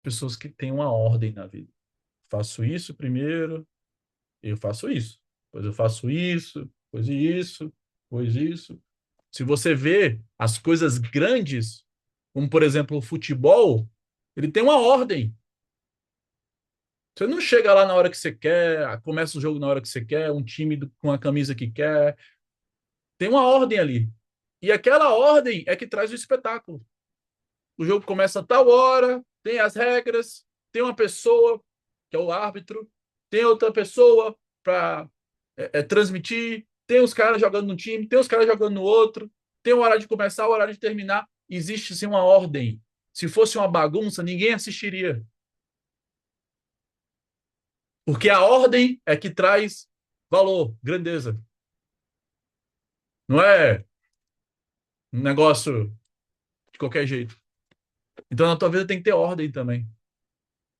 Pessoas que têm uma ordem na vida. Faço isso primeiro, eu faço isso. Depois eu faço isso, depois isso, depois isso. Se você vê as coisas grandes, como por exemplo o futebol, ele tem uma ordem. Você não chega lá na hora que você quer, começa o jogo na hora que você quer, um time com a camisa que quer. Tem uma ordem ali. E aquela ordem é que traz o espetáculo. O jogo começa a tal hora, tem as regras, tem uma pessoa, que é o árbitro, tem outra pessoa para transmitir, tem os caras jogando no time, tem os caras jogando no outro, tem o horário de começar, o horário de terminar. Existe sim uma ordem. Se fosse uma bagunça, ninguém assistiria. Porque a ordem é que traz valor, grandeza. Não é um negócio de qualquer jeito. Então na tua vida tem que ter ordem também.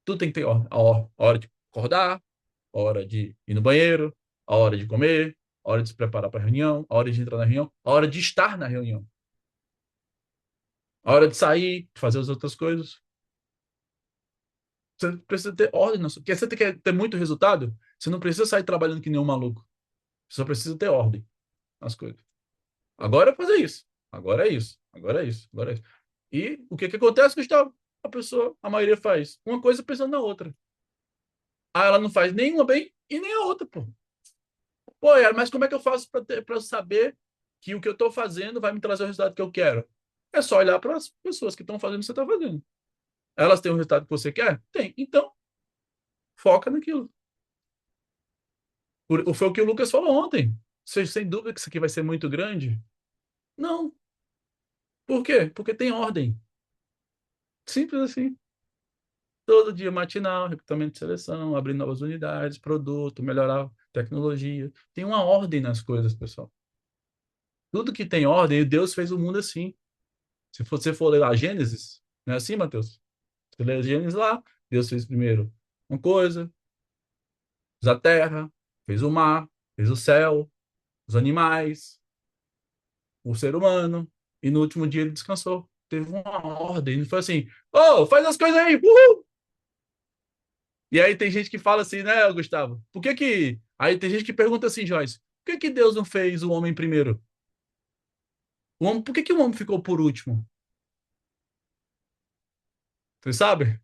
Tudo tem que ter ordem. A hora de acordar, a hora de ir no banheiro, a hora de comer, a hora de se preparar para a reunião, a hora de entrar na reunião, a hora de estar na reunião, a hora de sair, de fazer as outras coisas. Você precisa ter ordem. Porque você quer ter muito resultado, você não precisa sair trabalhando que nem um maluco. Você só precisa ter ordem nas coisas. Agora é fazer isso. Agora é isso. Agora é isso. Agora é isso. E o que que acontece, Gustavo? A maioria faz uma coisa pensando na outra. Ah, ela não faz nenhuma bem e nem a outra, pô. Pô, Yara, mas como é que eu faço para saber que o que eu estou fazendo vai me trazer o resultado que eu quero? É só olhar para as pessoas que estão fazendo o que você está fazendo. Elas têm o resultado que você quer? Tem. Então, foca naquilo. Foi o que o Lucas falou ontem. Você, sem dúvida que isso aqui vai ser muito grande? Não. Por quê? Porque tem ordem. Simples assim. Todo dia matinal, recrutamento de seleção, abrir novas unidades, produto, melhorar a tecnologia. Tem uma ordem nas coisas, pessoal. Tudo que tem ordem, Deus fez o mundo assim. Se você for ler lá Gênesis, não é assim, Mateus? Você lê Gênesis lá, Deus fez primeiro uma coisa, fez a terra, fez o mar, fez o céu, os animais, o ser humano, e no último dia ele descansou. Teve uma ordem, não foi assim, ô, faz as coisas aí, uhul! E aí tem gente que fala assim, né, Gustavo? Por que que... Aí tem gente que pergunta assim, Joyce, por que que Deus não fez o homem primeiro? O homem, por que que o homem ficou por último? Você sabe?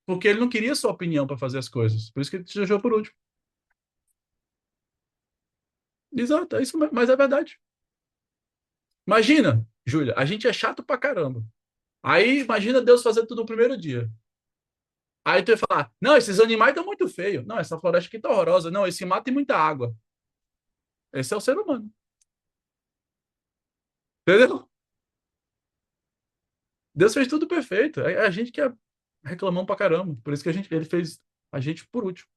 Porque ele não queria sua opinião para fazer as coisas. Por isso que ele te deixou por último. Exato, é isso mesmo, mas é verdade. Imagina, Júlia, a gente é chato pra caramba. Aí imagina Deus fazer tudo no primeiro dia. Aí tu vai falar: não, esses animais estão muito feios. Não, essa floresta aqui tá horrorosa. Não, esse mato tem muita água. Esse é o ser humano. Entendeu? Deus fez tudo perfeito. A gente que é reclamão pra caramba. Por isso que ele fez a gente por último.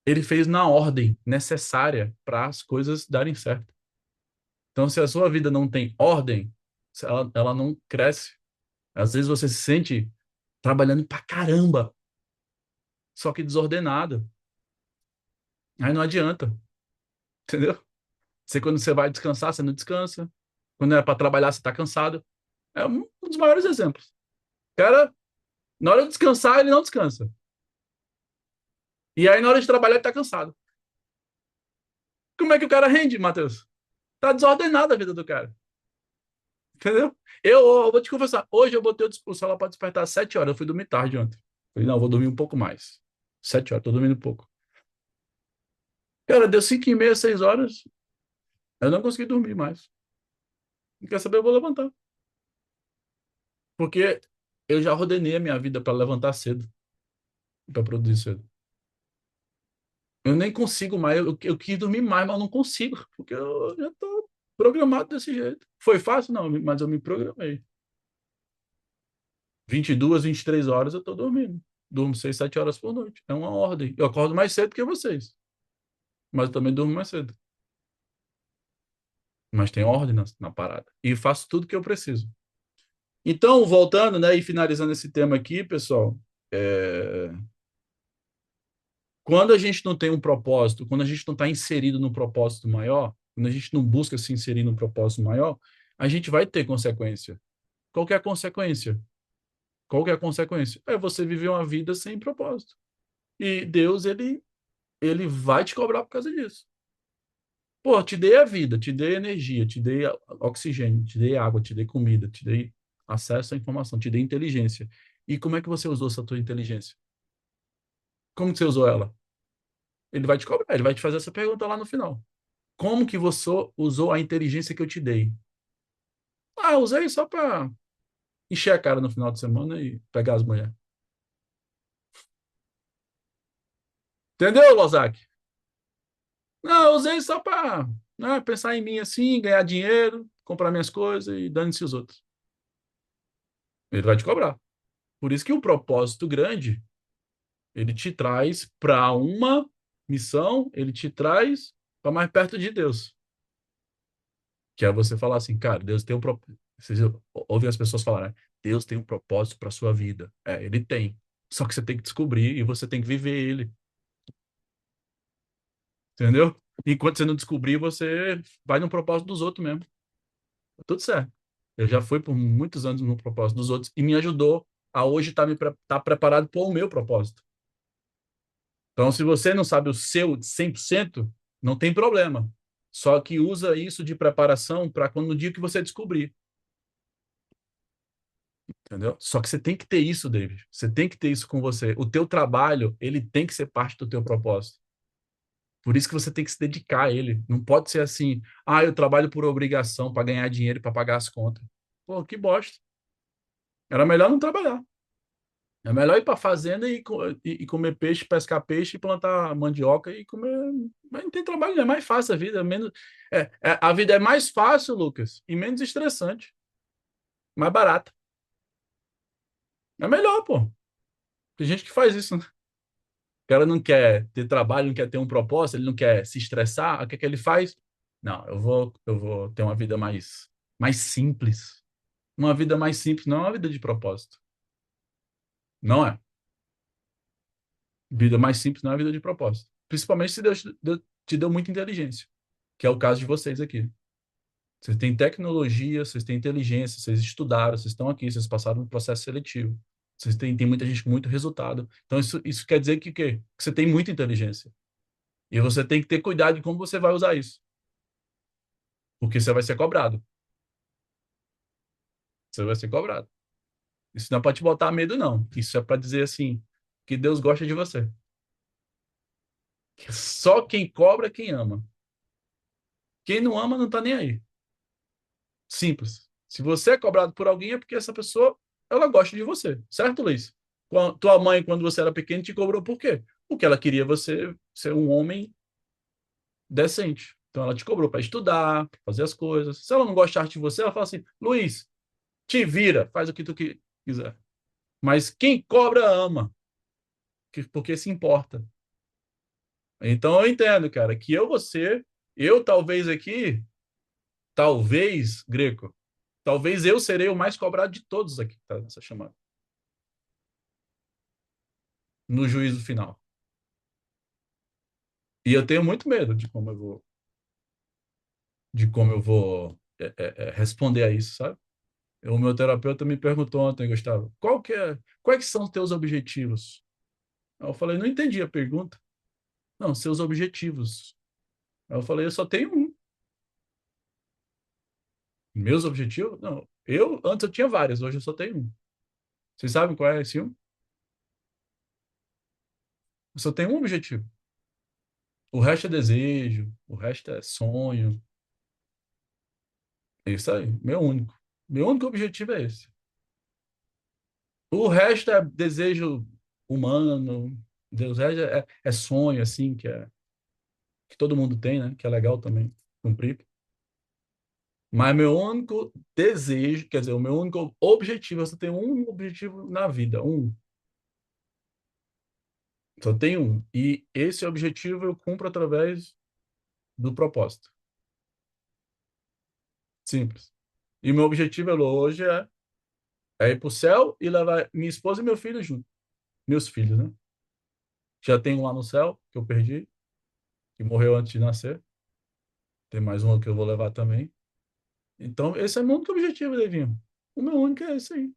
Ele fez na ordem necessária para as coisas darem certo. Então, se a sua vida não tem ordem, ela não cresce. Às vezes você se sente trabalhando pra caramba, só que desordenado. Aí não adianta, entendeu? Você, quando você vai descansar, você não descansa. Quando é para trabalhar, você tá cansado. É um dos maiores exemplos. O cara, na hora de descansar, ele não descansa. E aí, na hora de trabalhar, ele tá cansado. Como é que o cara rende, Matheus? Tá desordenada a vida do cara. Entendeu? Eu vou te confessar, hoje eu botei o celular para despertar às 7 horas. Eu fui dormir tarde ontem. Falei, não, eu vou dormir um pouco mais. 7 horas, tô dormindo pouco. Cara, deu 5h30, 6 horas. Eu não consegui dormir mais. Não quer saber? Eu vou levantar. Porque eu já ordenei a minha vida para levantar cedo, para produzir cedo. Eu nem consigo mais. Eu quis dormir mais, mas eu não consigo, porque eu já tô programado desse jeito. Foi fácil? Não, mas eu me programei. 22, 23 horas eu tô dormindo. Durmo 6, 7 horas por noite. É uma ordem. Eu acordo mais cedo que vocês, mas eu também durmo mais cedo. Mas tem ordem na parada. E faço tudo que eu preciso. Então, voltando, né, e finalizando esse tema aqui, pessoal, é, quando a gente não tem um propósito, quando a gente não está inserido no propósito maior, quando a gente não busca se inserir no propósito maior, a gente vai ter consequência. Qual que é a consequência? Qual que é a consequência? É você viver uma vida sem propósito. E Deus, ele vai te cobrar por causa disso. Pô, te dei a vida, te dei energia, te dei oxigênio, te dei água, te dei comida, te dei acesso à informação, te dei inteligência. E como é que você usou essa tua inteligência? Como que você usou ela? Ele vai te cobrar, ele vai te fazer essa pergunta lá no final. Como que você usou a inteligência que eu te dei? Ah, usei só para encher a cara no final de semana e pegar as mulheres. Entendeu, Lozak? Não, eu usei só para, né, pensar em mim assim, ganhar dinheiro, comprar minhas coisas e dane-se os outros. Ele vai te cobrar. Por isso que um propósito grande, ele te traz para uma missão, ele te traz para mais perto de Deus. Que é você falar assim, cara, Deus tem um propósito. Vocês ouvem as pessoas falarem, Deus tem um propósito para sua vida. É, ele tem. Só que você tem que descobrir e você tem que viver ele. Entendeu? Enquanto você não descobrir, você vai no propósito dos outros mesmo. Tá tudo certo. Eu já fui por muitos anos no propósito dos outros e me ajudou a hoje estar preparado para o meu propósito. Então, se você não sabe o seu 100%, não tem problema. Só que usa isso de preparação para quando no dia que você descobrir, entendeu? Só que você tem que ter isso, David. Você tem que ter isso com você. O teu trabalho, ele tem que ser parte do teu propósito. Por isso que você tem que se dedicar a ele. Não pode ser assim, ah, eu trabalho por obrigação para ganhar dinheiro para pagar as contas. Pô, que bosta. Era melhor não trabalhar. É melhor ir para a fazenda e comer peixe, pescar peixe, plantar mandioca e comer. Mas não tem trabalho, é mais fácil a vida. Menos... a vida é mais fácil, Lucas, e menos estressante. Mais barata. É melhor, pô. Tem gente que faz isso, né? O cara não quer ter trabalho, não quer ter um propósito, ele não quer se estressar. O que é que ele faz? Não, eu vou ter uma vida mais simples. Uma vida mais simples não é uma vida de propósito. Não é. Vida mais simples não é vida de propósito. Principalmente se Deus te deu muita inteligência, que é o caso de vocês aqui. Vocês têm tecnologia, vocês têm inteligência, vocês estudaram, vocês estão aqui, vocês passaram no processo seletivo. Vocês têm, tem muita gente com muito resultado. Então, isso quer dizer que, o quê? Que você tem muita inteligência. E você tem que ter cuidado de como você vai usar isso. Porque você vai ser cobrado. Você vai ser cobrado. Isso não é para te botar medo, não. Isso é para dizer assim, que Deus gosta de você. Só quem cobra é quem ama. Quem não ama não tá nem aí. Simples. Se você é cobrado por alguém é porque essa pessoa, ela gosta de você. Certo, Luiz? Tua mãe, quando você era pequeno, te cobrou por quê? Porque ela queria você ser um homem decente. Então ela te cobrou para estudar, pra fazer as coisas. Se ela não gostasse de você, ela fala assim: Luiz, te vira, faz o que tu quiser. Mas quem cobra ama, porque se importa. Então eu entendo, cara, que eu talvez aqui, talvez, Greco, talvez eu serei o mais cobrado de todos aqui, tá, nessa chamada, no juízo final. E eu tenho muito medo de como eu vou responder a isso, sabe? O meu terapeuta me perguntou ontem, Gustavo, quais são os teus objetivos? Aí eu falei, não entendi a pergunta. Não, seus objetivos. Aí eu falei, eu só tenho um. Meus objetivos? Não. Antes eu tinha vários, hoje eu só tenho um. Vocês sabem qual é esse um? Eu só tenho um objetivo. O resto é desejo, o resto é sonho. É isso aí, meu único. Meu único objetivo é esse. O resto é desejo humano, Deus é sonho, assim, que todo mundo tem, né? Que é legal também cumprir. Mas meu único desejo, quer dizer, o meu único objetivo, eu só tenho um objetivo na vida, um. Só tenho um. E esse objetivo eu cumpro através do propósito. Simples. E meu objetivo hoje é ir para o céu e levar minha esposa e meu filho junto. Meus filhos, né? Já tenho um lá no céu, que eu perdi, que morreu antes de nascer. Tem mais um que eu vou levar também. Então, esse é o meu único objetivo, Levinho. O meu único é esse aí.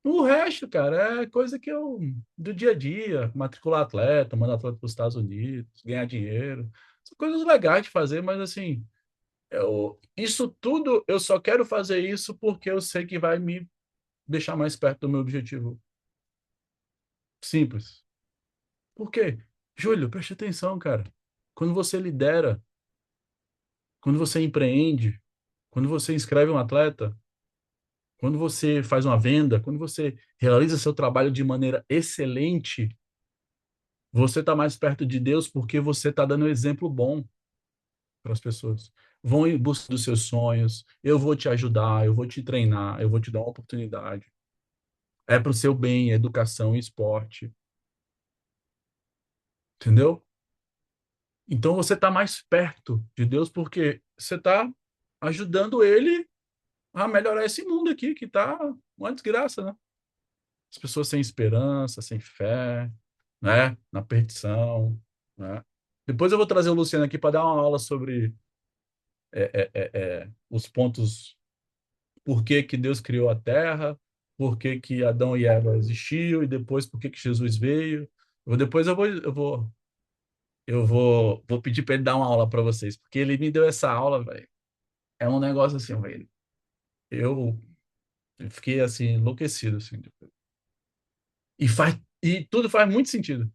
O resto, cara, é coisa que eu, do dia a dia, matricular atleta, mandar atleta para os Estados Unidos, ganhar dinheiro. São coisas legais de fazer, mas assim, isso tudo eu só quero fazer isso porque eu sei que vai me deixar mais perto do meu objetivo. Simples. Por quê? Júlio, preste atenção, cara. Quando você lidera, quando você empreende, quando você inscreve um atleta, quando você faz uma venda, quando você realiza seu trabalho de maneira excelente, você está mais perto de Deus porque você está dando um exemplo bom para as pessoas. Vão em busca dos seus sonhos. Eu vou te ajudar, eu vou te treinar, eu vou te dar uma oportunidade. É para o seu bem, educação e esporte, entendeu? Então você está mais perto de Deus porque você está ajudando ele a melhorar esse mundo aqui que está uma desgraça, né? As pessoas sem esperança, sem fé, né? Na perdição, né? Depois eu vou trazer o Luciano aqui para dar uma aula sobre os pontos, por que que Deus criou a Terra, por que que Adão e Eva existiu e depois por que que Jesus veio. Depois vou pedir para ele dar uma aula para vocês, porque ele me deu essa aula, velho. É um negócio assim, velho. Eu fiquei assim enlouquecido assim. E tudo faz muito sentido.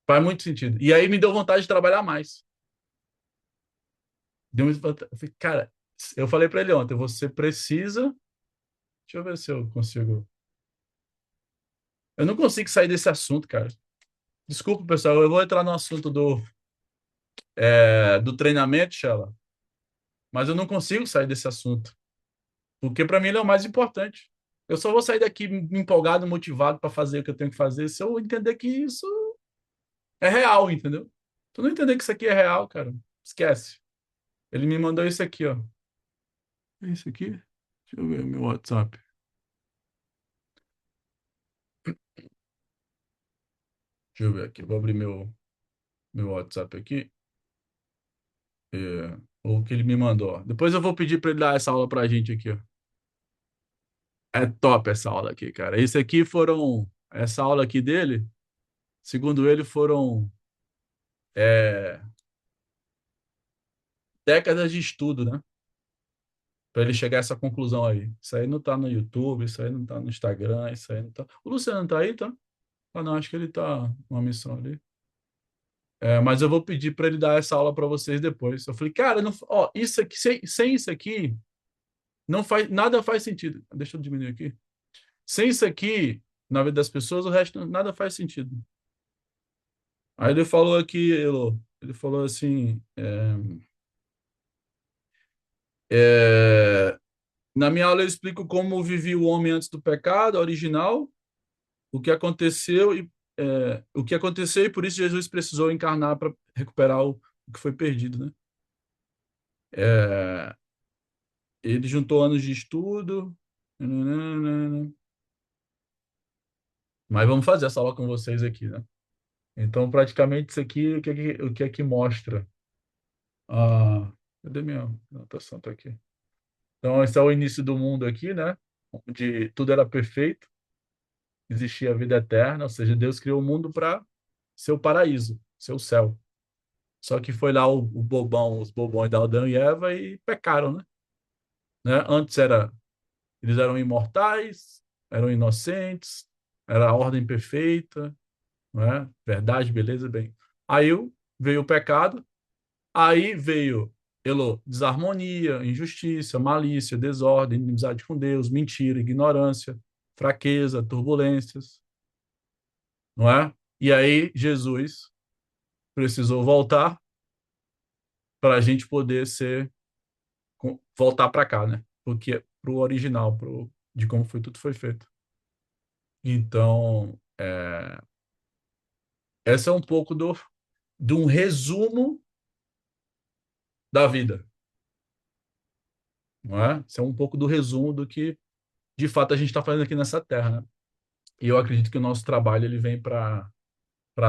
Faz muito sentido. E aí me deu vontade de trabalhar mais. Cara, eu falei para ele ontem, você precisa. Deixa eu ver se eu consigo. Eu não consigo sair desse assunto, cara. Desculpa, pessoal, eu vou entrar no assunto do treinamento, Sheila, mas eu não consigo sair desse assunto, porque para mim ele é o mais importante. Eu só vou sair daqui empolgado, motivado para fazer o que eu tenho que fazer se eu entender que isso é real, entendeu? Tu não entender que isso aqui é real, cara, esquece. Ele me mandou isso aqui, ó. É isso aqui? Deixa eu ver o meu WhatsApp. Deixa eu ver aqui, vou abrir meu WhatsApp aqui. O que ele me mandou, ó. Depois eu vou pedir para ele dar essa aula pra gente aqui, ó. É top essa aula aqui, cara. Essa aula aqui dele, segundo ele, foram é, décadas de estudo, né? Para ele chegar a essa conclusão aí. Isso aí não tá no YouTube, isso aí não tá no Instagram, isso aí não tá. O Luciano tá aí, tá? Ah, não, acho que ele tá numa missão ali. Mas eu vou pedir para ele dar essa aula para vocês depois. Eu falei, cara, não, ó, isso aqui, sem isso aqui, não faz, nada faz sentido. Deixa eu diminuir aqui. Sem isso aqui, na vida das pessoas, o resto nada faz sentido. Aí ele falou aqui, ele falou assim, é, na minha aula eu explico como vivia o homem antes do pecado original, o que aconteceu e por isso Jesus precisou encarnar para recuperar o que foi perdido, né? É, ele juntou anos de estudo, mas vamos fazer essa aula com vocês aqui, né? Então, praticamente isso aqui, o que é que mostra? Ah, cadê minha anotação? Tá aqui. Então, esse é o início do mundo aqui, né? Onde tudo era perfeito, existia a vida eterna, ou seja, Deus criou o mundo para ser o paraíso, ser o céu. Só que foi lá os bobões da Adão e Eva e pecaram, né? Antes eles eram imortais, eram inocentes, era a ordem perfeita, né? Verdade, beleza, bem. Aí veio o pecado, aí veio desarmonia, injustiça, malícia, desordem, inimizade com Deus, mentira, ignorância, fraqueza, turbulências, não é? E aí Jesus precisou voltar para a gente poder voltar para cá, né? Porque para o original, de como tudo foi feito. Então, essa é um pouco de um resumo da vida, não é? Isso é um pouco do resumo do que de fato a gente está fazendo aqui nessa terra, né? E eu acredito que o nosso trabalho ele vem para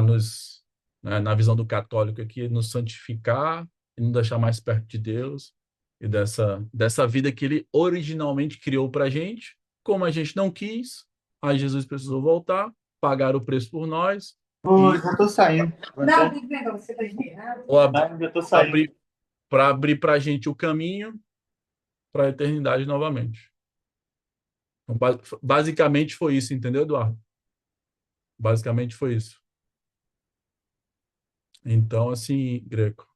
nos, né, na visão do católico aqui, nos santificar e nos deixar mais perto de Deus e dessa vida que ele originalmente criou para a gente. Como a gente não quis, aí Jesus precisou voltar, pagar o preço por nós Oi, e já tô saindo. não, Você tá esperando? ou Já tô saindo. abrir para abrir para a gente o caminho para a eternidade novamente. Então, basicamente foi isso, entendeu, Eduardo? Basicamente foi isso. Então, assim, Greco,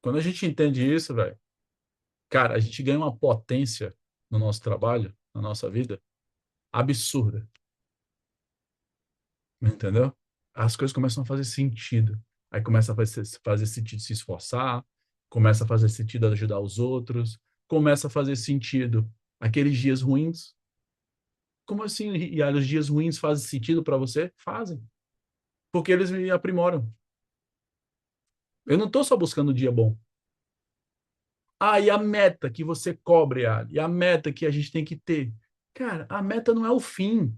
quando a gente entende isso, velho, cara, a gente ganha uma potência no nosso trabalho, na nossa vida, absurda, entendeu? As coisas começam a fazer sentido. Aí começa a fazer sentido se esforçar, começa a fazer sentido ajudar os outros, começa a fazer sentido aqueles dias ruins. Como assim, e os dias ruins fazem sentido para você? Fazem, porque eles me aprimoram. Eu não estou só buscando o dia bom. Ah, e a meta que você cobre, Ali, e a meta que a gente tem que ter. Cara, a meta não é o fim.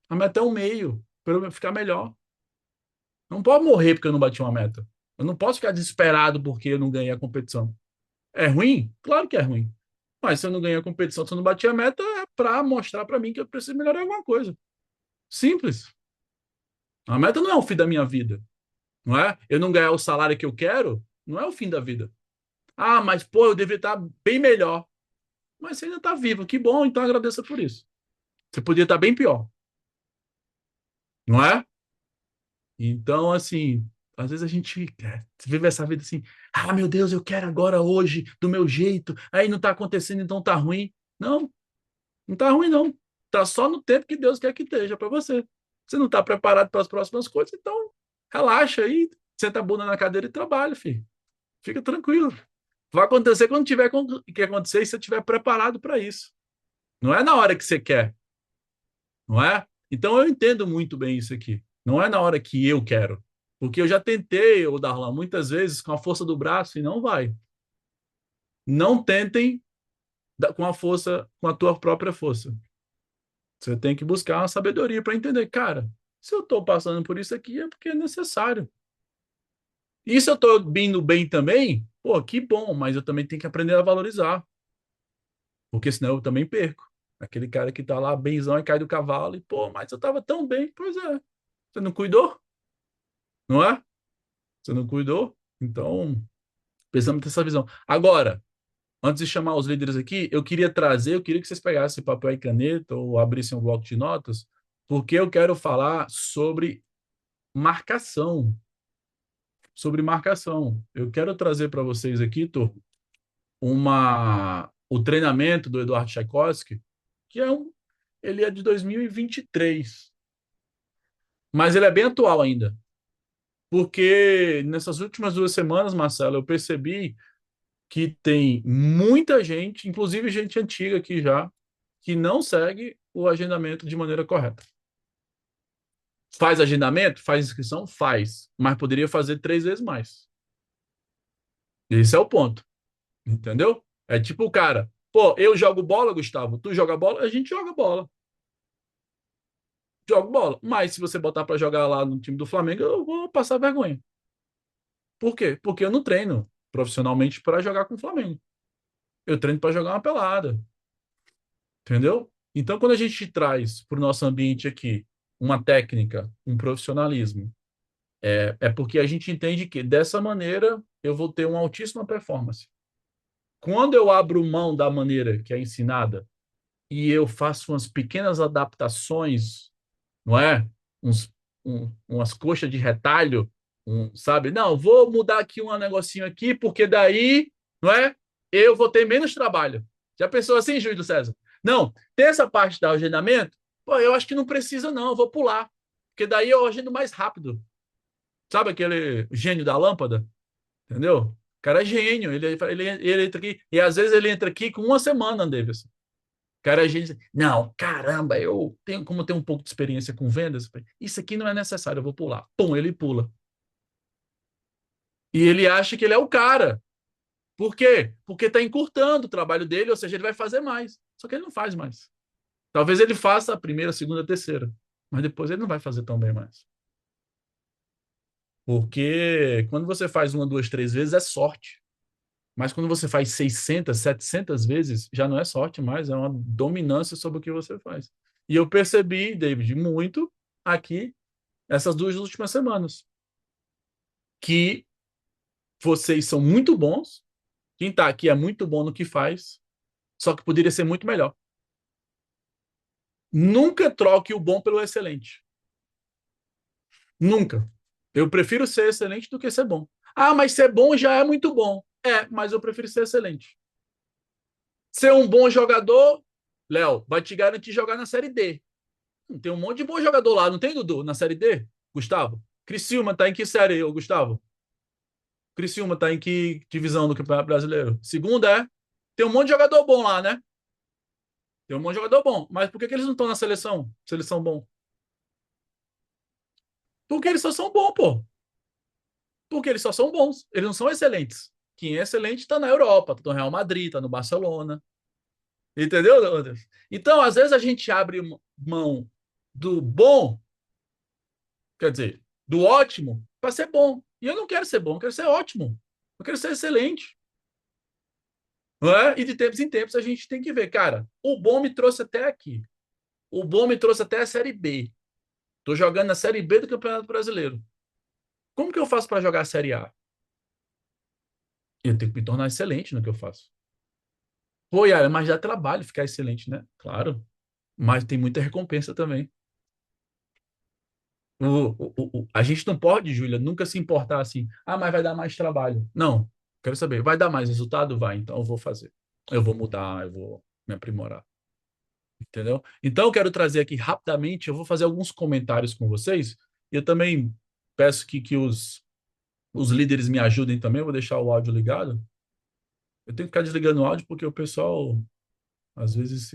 A meta é o meio, para eu ficar melhor. Não pode morrer porque eu não bati uma meta. Eu não posso ficar desesperado porque eu não ganhei a competição. É ruim? Claro que é ruim. Mas se eu não ganhei a competição, se eu não bati a meta, é para mostrar para mim que eu preciso melhorar alguma coisa. Simples. A meta não é o fim da minha vida, não é? Eu não ganhar o salário que eu quero, não é o fim da vida. Ah, mas pô, eu deveria estar bem melhor. Mas você ainda está vivo, que bom, então agradeça por isso. Você podia estar bem pior, não é? Então, assim, às vezes a gente vive essa vida assim, ah, meu Deus, eu quero agora, hoje, do meu jeito, aí não está acontecendo, então tá ruim. Não, não tá ruim, não. Tá só no tempo que Deus quer que esteja para você. Você não está preparado para as próximas coisas, então relaxa aí, senta a bunda na cadeira e trabalha, filho. Fica tranquilo. Vai acontecer quando tiver que acontecer e você estiver preparado para isso. Não é na hora que você quer, não é? Então eu entendo muito bem isso aqui. Não é na hora que eu quero. Porque eu já tentei, o Darlan, muitas vezes com a força do braço e não vai. Não tentem com a força, com a tua própria força. Você tem que buscar uma sabedoria para entender, cara, se eu estou passando por isso aqui é porque é necessário. E se eu estou indo bem também, pô, que bom, mas eu também tenho que aprender a valorizar, porque senão eu também perco. Aquele cara que tá lá benzão e cai do cavalo e, pô, mas eu tava tão bem. Pois é, você não cuidou, não é? Você não cuidou? Então, precisamos ter essa visão. Agora, antes de chamar os líderes aqui, eu queria que vocês pegassem papel e caneta ou abrissem um bloco de notas, porque eu quero falar marcação, sobre marcação. Eu quero trazer para vocês aqui, Tô, o treinamento do Eduardo Tchaikovsky, que ele é de 2023, mas ele é bem atual ainda. Porque nessas últimas 2 semanas, Marcelo, eu percebi que tem muita gente, inclusive gente antiga aqui já, que não segue o agendamento de maneira correta. Faz agendamento? Faz inscrição? Faz. Mas poderia fazer 3 vezes mais. Esse é o ponto. Entendeu? É tipo o cara, pô, eu jogo bola, Gustavo, tu joga bola, a gente joga bola. Jogo bola. Mas se você botar para jogar lá no time do Flamengo, eu vou passar vergonha. Por quê? Porque eu não treino profissionalmente para jogar com o Flamengo. Eu treino para jogar uma pelada. Entendeu? Então, quando a gente traz para o nosso ambiente aqui uma técnica, um profissionalismo, é porque a gente entende que dessa maneira eu vou ter uma altíssima performance. Quando eu abro mão da maneira que é ensinada e eu faço umas pequenas adaptações, não é? Umas coxas de retalho, sabe? Não, vou mudar aqui um negocinho aqui, porque daí, não é? Eu vou ter menos trabalho. Já pensou assim, Júlio César? Não, tem essa parte do agendamento? Pô, eu acho que não precisa, não, eu vou pular. Porque daí eu agendo mais rápido. Sabe aquele gênio da lâmpada? Entendeu? O cara é gênio, ele entra aqui, e às vezes ele entra aqui com 1 semana, Davidson. Cara, a gente, não, caramba, eu tenho como ter um pouco de experiência com vendas, isso aqui não é necessário, eu vou pular. Pum, ele pula. E ele acha que ele é o cara. Por quê? Porque está encurtando o trabalho dele, ou seja, ele vai fazer mais. Só que ele não faz mais. Talvez ele faça a primeira, a segunda, a terceira, mas depois ele não vai fazer tão bem mais. Porque quando você faz 1, 2, 3 vezes, é sorte. Mas quando você faz 600, 700 vezes, já não é sorte mais, é uma dominância sobre o que você faz. E eu percebi, David, muito aqui, essas 2 últimas semanas, que vocês são muito bons, quem está aqui é muito bom no que faz, só que poderia ser muito melhor. Nunca troque o bom pelo excelente. Nunca. Eu prefiro ser excelente do que ser bom. Ah, mas ser bom já é muito bom. É, mas eu prefiro ser excelente. Ser um bom jogador, Léo, vai te garantir jogar na Série D. Tem um monte de bom jogador lá, não tem, Dudu? Na Série D? Gustavo? Criciúma tá em que série, ô, Gustavo? Criciúma tá em que divisão do Campeonato Brasileiro? Segunda é? Tem um monte de jogador bom lá, né? Tem um monte de jogador bom. Mas por que, que eles não estão na seleção? Se eles são bons? Porque eles só são bons, pô. Porque eles só são bons. Eles não são excelentes. Quem é excelente tá na Europa, tá no Real Madrid, tá no Barcelona. Entendeu, Anderson? Então, às vezes a gente abre mão do bom, quer dizer, do ótimo, para ser bom. E eu não quero ser bom, eu quero ser ótimo. Eu quero ser excelente. Não é? E de tempos em tempos a gente tem que ver, cara, o bom me trouxe até aqui. O bom me trouxe até a Série B. Estou jogando na Série B do Campeonato Brasileiro. Como que eu faço para jogar a Série A? Eu tenho que me tornar excelente no que eu faço. Pô, Yara, mas dá trabalho ficar excelente, né? Claro. Mas tem muita recompensa também. A gente não pode, Júlia, nunca se importar assim. Ah, mas vai dar mais trabalho. Não. Quero saber. Vai dar mais resultado? Vai. Então eu vou fazer. Eu vou mudar, eu vou me aprimorar. Entendeu? Então eu quero trazer aqui rapidamente, eu vou fazer alguns comentários com vocês. E eu também peço que os líderes me ajudem também. Eu vou deixar o áudio ligado. Eu tenho que ficar desligando o áudio porque o pessoal às vezes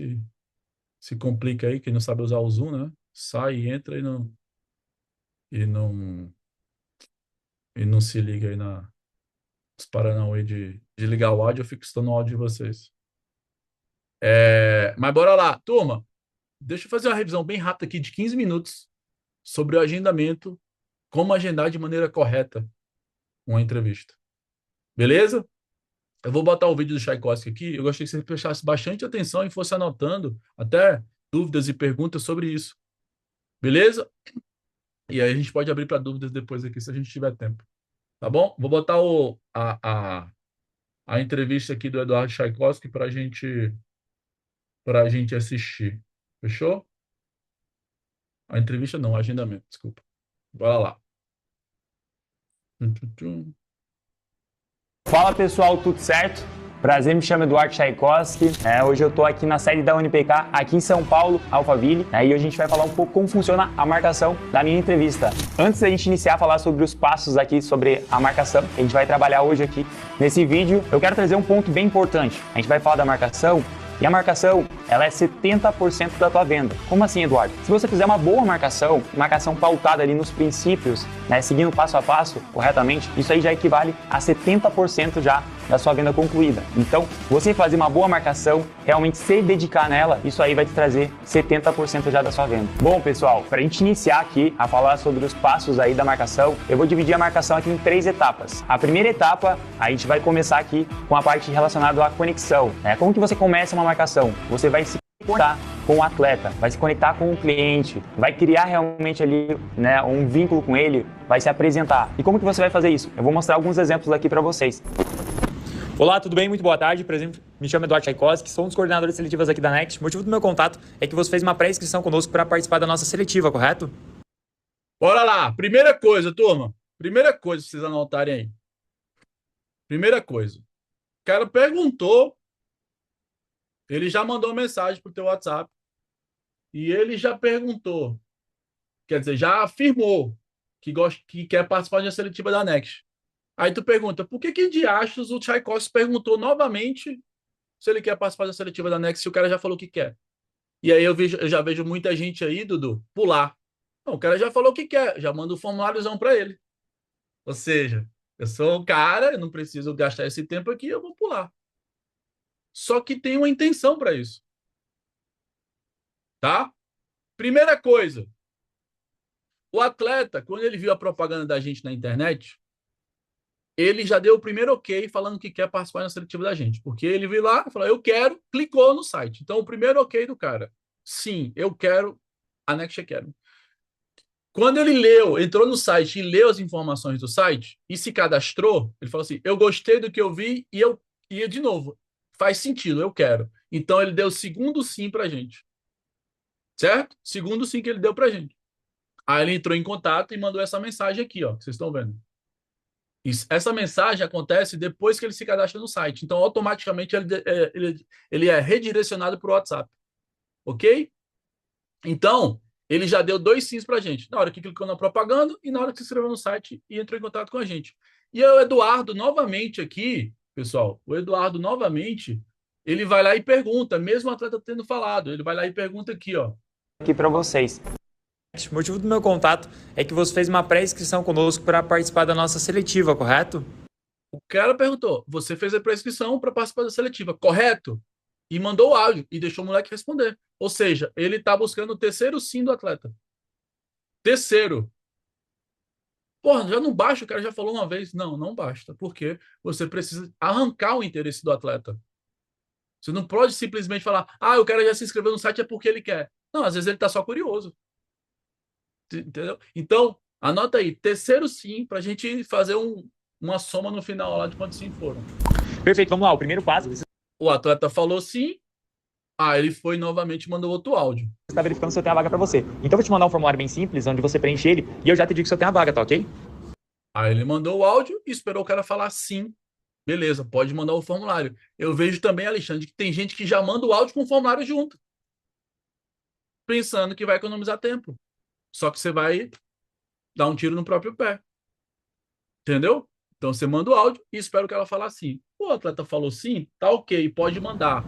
se complica aí, quem não sabe usar o Zoom, né? Sai e entra e não, e não se liga aí nos Paranauê de ligar o áudio, eu fico estando o áudio de vocês. Mas bora lá, turma. Deixa eu fazer uma revisão bem rápida aqui de 15 minutos sobre o agendamento, como agendar de maneira correta uma entrevista. Beleza? Eu vou botar o vídeo do Tchaikovsky aqui. Eu gostaria que você prestasse bastante atenção e fosse anotando até dúvidas e perguntas sobre isso. Beleza? E aí a gente pode abrir para dúvidas depois aqui, se a gente tiver tempo. Tá bom? Vou botar a entrevista aqui do Eduardo Tchaikovsky para a gente assistir. Fechou? A entrevista não, o agendamento, desculpa. Bora lá. Tum, tum, tum. Fala pessoal, tudo certo? Prazer, me chamo Eduardo Tchaikovsky. Hoje eu estou aqui na sede da UniPK, aqui em São Paulo, Alphaville. E hoje a gente vai falar um pouco como funciona a marcação da minha entrevista. Antes da gente iniciar a falar sobre os passos aqui, sobre a marcação, que a gente vai trabalhar hoje aqui nesse vídeo, eu quero trazer um ponto bem importante. A gente vai falar da marcação. E a marcação, ela é 70% da tua venda. Como assim, Eduardo? Se você fizer uma boa marcação pautada ali nos princípios, né, seguindo passo a passo corretamente, isso aí já equivale a 70% já da sua venda concluída. Então, você fazer uma boa marcação, realmente se dedicar nela, isso aí vai te trazer 70% já da sua venda. Bom, pessoal, para a gente iniciar aqui a falar sobre os passos aí da marcação, eu vou dividir a marcação aqui em 3 etapas. A primeira etapa, a gente vai começar aqui com a parte relacionada à conexão. Como que você começa uma marcação? Você vai se conectar com o atleta, vai se conectar com o cliente, vai criar realmente ali, né, um vínculo com ele, vai se apresentar. E como que você vai fazer isso? Eu vou mostrar alguns exemplos aqui para vocês. Olá, tudo bem? Muito boa tarde. Por exemplo, me chamo Eduardo Tchaikovsky, sou um dos coordenadores seletivos aqui da Next. O motivo do meu contato é que você fez uma pré-inscrição conosco para participar da nossa seletiva, correto? Bora lá. Primeira coisa, turma. Primeira coisa, vocês anotarem aí. Primeira coisa. O cara perguntou, ele já mandou mensagem pro teu WhatsApp e ele já perguntou, quer dizer, já afirmou que quer participar de uma seletiva da Next. Aí tu pergunta, por que de achos o Tchaikovsky perguntou novamente se ele quer participar da seletiva da Next se o cara já falou que quer? E aí eu já vejo muita gente aí, Dudu, pular. Não, o cara já falou que quer, já manda o formuláriozão para ele. Ou seja, eu sou o cara, eu não preciso gastar esse tempo aqui, eu vou pular. Só que tem uma intenção para isso. Tá? Primeira coisa, o atleta, quando ele viu a propaganda da gente na internet, ele já deu o primeiro ok falando que quer participar da seletiva da gente. Porque ele viu lá e falou, eu quero, clicou no site. Então, o primeiro ok do cara. Sim, eu quero a Next Academy. Quando ele entrou no site e leu as informações do site e se cadastrou, ele falou assim: eu gostei do que eu vi e eu ia de novo. Faz sentido, eu quero. Então ele deu o segundo sim pra gente. Certo? Segundo sim que ele deu pra gente. Aí ele entrou em contato e mandou essa mensagem aqui, ó, que vocês estão vendo. Essa mensagem acontece depois que ele se cadastra no site. Então, automaticamente, ele é redirecionado para o WhatsApp. Ok? Então, ele já deu 2 sims para a gente. Na hora que clicou na propaganda e na hora que se inscreveu no site e entrou em contato com a gente. E o Eduardo, novamente aqui, pessoal, o Eduardo, novamente, ele vai lá e pergunta, mesmo o atleta tendo falado, ele vai lá e pergunta aqui, ó. Aqui para vocês. O motivo do meu contato é que você fez uma pré-inscrição conosco para participar da nossa seletiva, correto? O cara perguntou, você fez a pré-inscrição para participar da seletiva, correto? E mandou o áudio e deixou o moleque responder. Ou seja, ele está buscando o terceiro sim do atleta. Terceiro. Porra, já não basta, o cara já falou uma vez. Não, não basta, porque você precisa arrancar o interesse do atleta. Você não pode simplesmente falar, o cara já se inscreveu no site é porque ele quer. Não, às vezes ele está só curioso. Entendeu? Então, anota aí, terceiro sim, para a gente fazer uma soma no final lá de quantos sim foram. Perfeito, vamos lá. O primeiro passo, O atleta falou sim, ele foi novamente e mandou outro áudio. você está verificando se eu tenho a vaga para você. Então eu vou te mandar um formulário bem simples, onde você preenche ele, e eu já te digo se eu tenho a vaga, tá ok? Aí ele mandou o áudio e esperou o cara falar sim. Beleza, pode mandar o formulário. Eu vejo também, Alexandre, que tem gente que já manda o áudio com o formulário junto, pensando que vai economizar tempo. Só que você vai dar um tiro no próprio pé. Entendeu? Então você manda o áudio e espera o cara falar sim. O atleta falou sim, tá ok, pode mandar.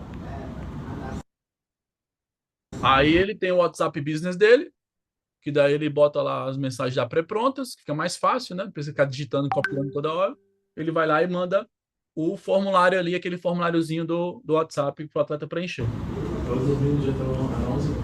Aí ele tem o WhatsApp Business dele, que daí ele bota lá as mensagens já pré-prontas, fica mais fácil, né? Não precisa ficar digitando e copiando toda hora. Ele vai lá e manda o formulário ali, aquele formuláriozinho do WhatsApp para o atleta preencher. Agora os meninos já estão a 11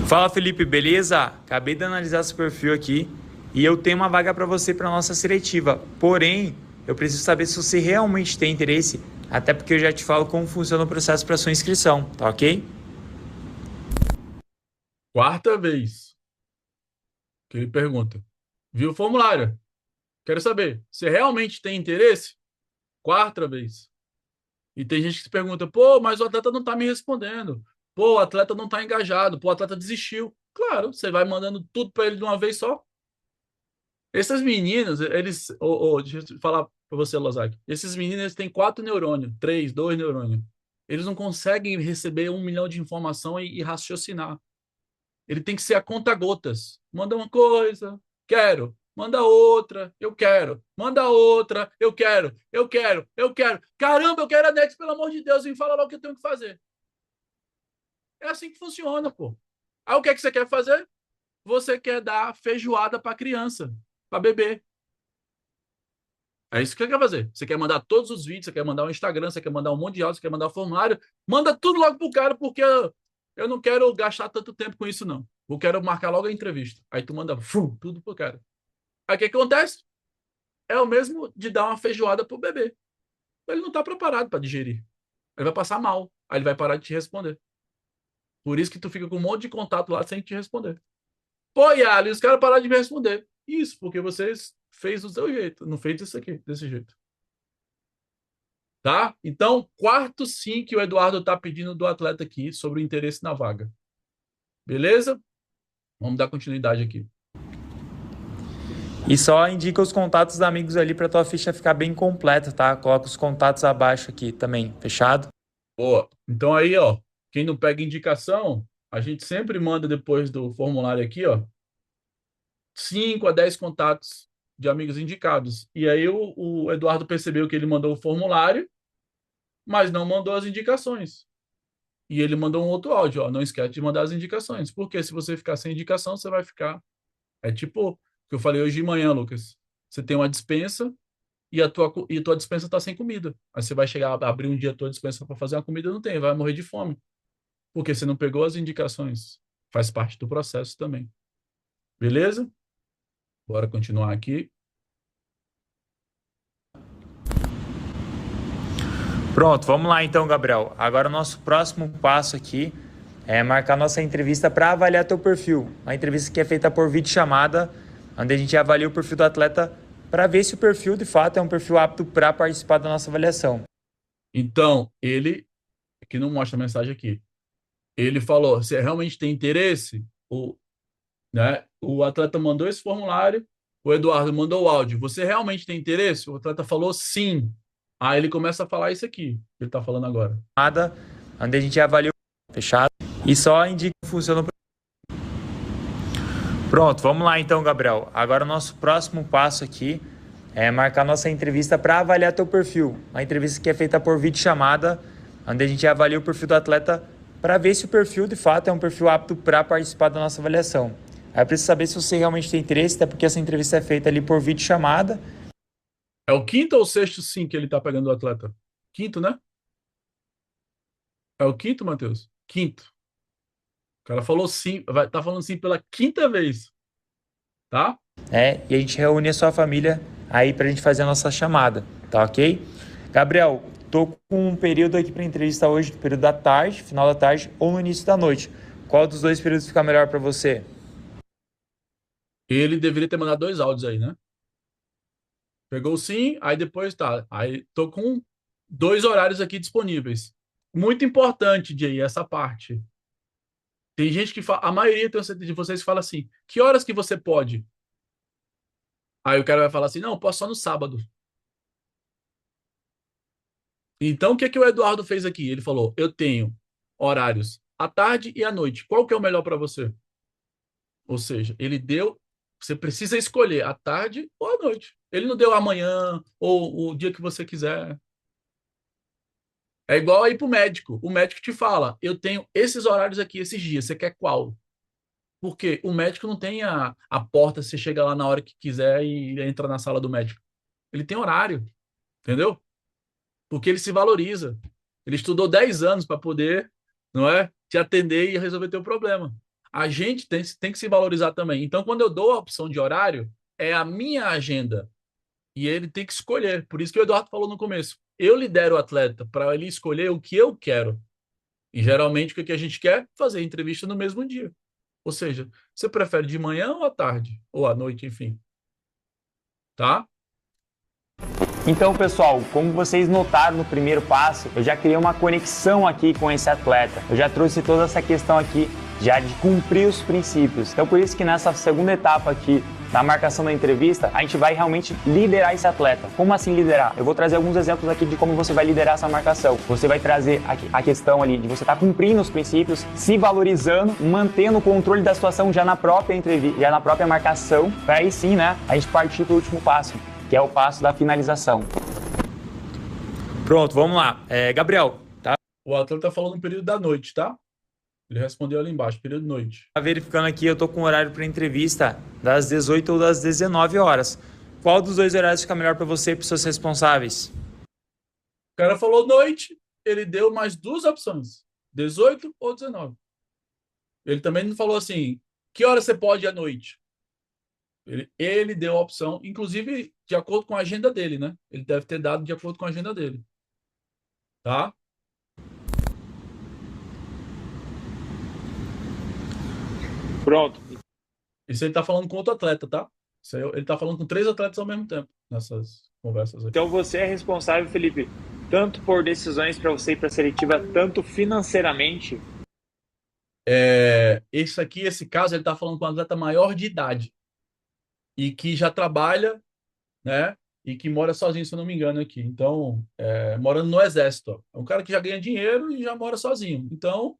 Fala, Felipe, beleza? Acabei de analisar seu perfil aqui e eu tenho uma vaga para você para nossa seletiva. Porém, eu preciso saber se você realmente tem interesse, até porque eu já te falo como funciona o processo para sua inscrição, tá ok? Quarta vez que ele pergunta. Viu o formulário? Quero saber, você realmente tem interesse? Quarta vez. E tem gente que se pergunta, pô, mas o atleta não está me respondendo. Pô, o atleta não está engajado. Pô, o atleta desistiu. Claro, você vai mandando tudo para ele de uma vez só. Essas meninas, eles. Deixa eu falar para você, Lozak. Esses meninos eles têm 4 neurônios, 3, 2 neurônios. Eles não conseguem receber 1 milhão de informação e raciocinar. Ele tem que ser a conta-gotas. Manda uma coisa, quero. Manda outra, eu quero. Manda outra, eu quero. Eu quero, eu quero. Caramba, eu quero a Next, pelo amor de Deus, me fala logo o que eu tenho que fazer. É assim que funciona, pô. Aí o que é que você quer fazer? Você quer dar feijoada para criança, para bebê. É isso que você quer fazer. Você quer mandar todos os vídeos, você quer mandar um Instagram, você quer mandar um monte de áudio, você quer mandar um formulário. Manda tudo logo pro cara, porque eu não quero gastar tanto tempo com isso, não. Eu quero marcar logo a entrevista. Aí tu manda tudo pro cara. Aí o que acontece? É o mesmo de dar uma feijoada pro bebê. Ele não tá preparado para digerir. Ele vai passar mal. Aí ele vai parar de te responder. Por isso que tu fica com um monte de contato lá sem te responder. Pô, Yali, os caras pararam de me responder. Isso, porque vocês fez do seu jeito, não fez isso aqui, desse jeito. Tá? Então, quarto sim que o Eduardo está pedindo do atleta aqui sobre o interesse na vaga. Beleza? Vamos dar continuidade aqui. E só indica os contatos dos amigos ali para tua ficha ficar bem completa, tá? Coloca os contatos abaixo aqui também, fechado? Boa. Então aí, ó, quem não pega indicação, a gente sempre manda depois do formulário aqui, ó, 5 a 10 contatos de amigos indicados. E aí o Eduardo percebeu que ele mandou o formulário, mas não mandou as indicações. E ele mandou um outro áudio, ó, não esquece de mandar as indicações, porque se você ficar sem indicação, você vai ficar... É tipo o que eu falei hoje de manhã, Lucas. Você tem uma dispensa e a tua dispensa está sem comida. Aí você vai chegar, abrir um dia a tua dispensa para fazer uma comida, não tem, vai morrer de fome. Porque você não pegou as indicações. Faz parte do processo também. Beleza? Bora continuar aqui. Pronto, vamos lá então, Gabriel. Agora o nosso próximo passo aqui é marcar nossa entrevista para avaliar teu perfil. Uma entrevista que é feita por videochamada, onde a gente avalia o perfil do atleta para ver se o perfil de fato é um perfil apto para participar da nossa avaliação. Então, ele, que não mostra a mensagem aqui, ele falou, você realmente tem interesse? O atleta mandou esse formulário, o Eduardo mandou o áudio. Você realmente tem interesse? O atleta falou sim. Aí ele começa a falar isso aqui, que ele está falando agora. Onde a gente avalia o fechado e só indica que funciona. Pronto, vamos lá então, Gabriel. Agora o nosso próximo passo aqui é marcar nossa entrevista para avaliar teu perfil. Uma entrevista que é feita por videochamada, onde a gente avalia o perfil do atleta para ver se o perfil de fato é um perfil apto para participar da nossa avaliação. Aí eu preciso saber se você realmente tem interesse, até porque essa entrevista é feita ali por videochamada. É o quinto ou sexto sim que ele tá pegando o atleta? Quinto, né? É o quinto, Matheus? Quinto. O cara falou sim, tá falando sim pela quinta vez. Tá? E a gente reúne a sua família aí pra gente fazer a nossa chamada, tá ok? Gabriel, tô com um período aqui pra entrevista hoje, período da tarde, final da tarde ou no início da noite. Qual dos dois períodos fica melhor pra você? Ele deveria ter mandado 2 áudios aí, né? Pegou sim, aí depois tá. Aí tô com 2 horários aqui disponíveis. Muito importante, Jay, essa parte. Tem gente que fala, a maioria de vocês fala assim: que horas que você pode? Aí o cara vai falar assim: não, posso só no sábado. Então o que que o Eduardo fez aqui? Ele falou: eu tenho horários à tarde e à noite. Qual que é o melhor para você? Ou seja, ele deu. Você precisa escolher à tarde ou à noite. Ele não deu amanhã ou o dia que você quiser. É igual aí pro médico. O médico te fala: eu tenho esses horários aqui, esses dias. Você quer qual? Porque o médico não tem a porta, você chega lá na hora que quiser e entra na sala do médico. Ele tem horário, entendeu? Porque ele se valoriza. Ele estudou 10 anos para poder, não é, te atender e resolver teu problema. A gente tem que se valorizar também. Então, quando eu dou a opção de horário, é a minha agenda. E ele tem que escolher. Por isso que o Eduardo falou no começo. Eu lidero o atleta para ele escolher o que eu quero. E geralmente o que a gente quer? Fazer entrevista no mesmo dia. Ou seja, você prefere de manhã ou à tarde? Ou à noite, enfim. Tá? Então, pessoal, como vocês notaram no primeiro passo, eu já criei uma conexão aqui com esse atleta. Eu já trouxe toda essa questão aqui já de cumprir os princípios. Então, por isso que nessa segunda etapa aqui da marcação da entrevista, a gente vai realmente liderar esse atleta. Como assim liderar? Eu vou trazer alguns exemplos aqui de como você vai liderar essa marcação. Você vai trazer a questão ali de você estar cumprindo os princípios, se valorizando, mantendo o controle da situação já na própria entrevista, já na própria marcação, para aí sim, né, a gente partir para o último passo, que é o passo da finalização. Pronto, vamos lá. Gabriel, tá? O atleta tá falando no período da noite, tá? Ele respondeu ali embaixo, período de noite. Tá verificando aqui, eu tô com horário para entrevista das 18 ou das 19 horas. Qual dos dois horários fica melhor para você e para os seus responsáveis? O cara falou noite, ele deu mais 2 opções, 18 ou 19. Ele também não falou assim, que hora você pode à noite? Ele deu a opção, inclusive de acordo com a agenda dele, né? Ele deve ter dado de acordo com a agenda dele. Tá? Pronto. Isso ele tá falando com outro atleta, tá? Ele tá falando com 3 atletas ao mesmo tempo nessas conversas aqui. Então você é responsável, Felipe, tanto por decisões para você ir para a seletiva, tanto financeiramente. Esse caso, ele tá falando com um atleta maior de idade e que já trabalha, né? E que mora sozinho, se eu não me engano, aqui. Então, morando no exército. Ó. É um cara que já ganha dinheiro e já mora sozinho. Então,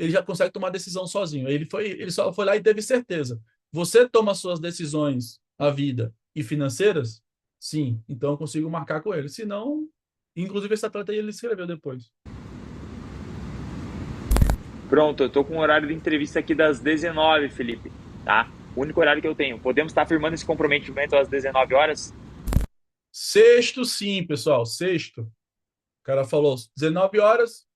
ele já consegue tomar decisão sozinho. Ele só foi lá e teve certeza. Você toma suas decisões à vida e financeiras? Sim. Então, eu consigo marcar com ele. Se não, inclusive esse atleta aí, ele escreveu depois. Pronto, eu tô com o horário de entrevista aqui das 19, Felipe, tá? O único horário que eu tenho. Podemos estar firmando esse comprometimento às 19 horas? Sexto, sim, pessoal. Sexto. O cara falou 19 horas,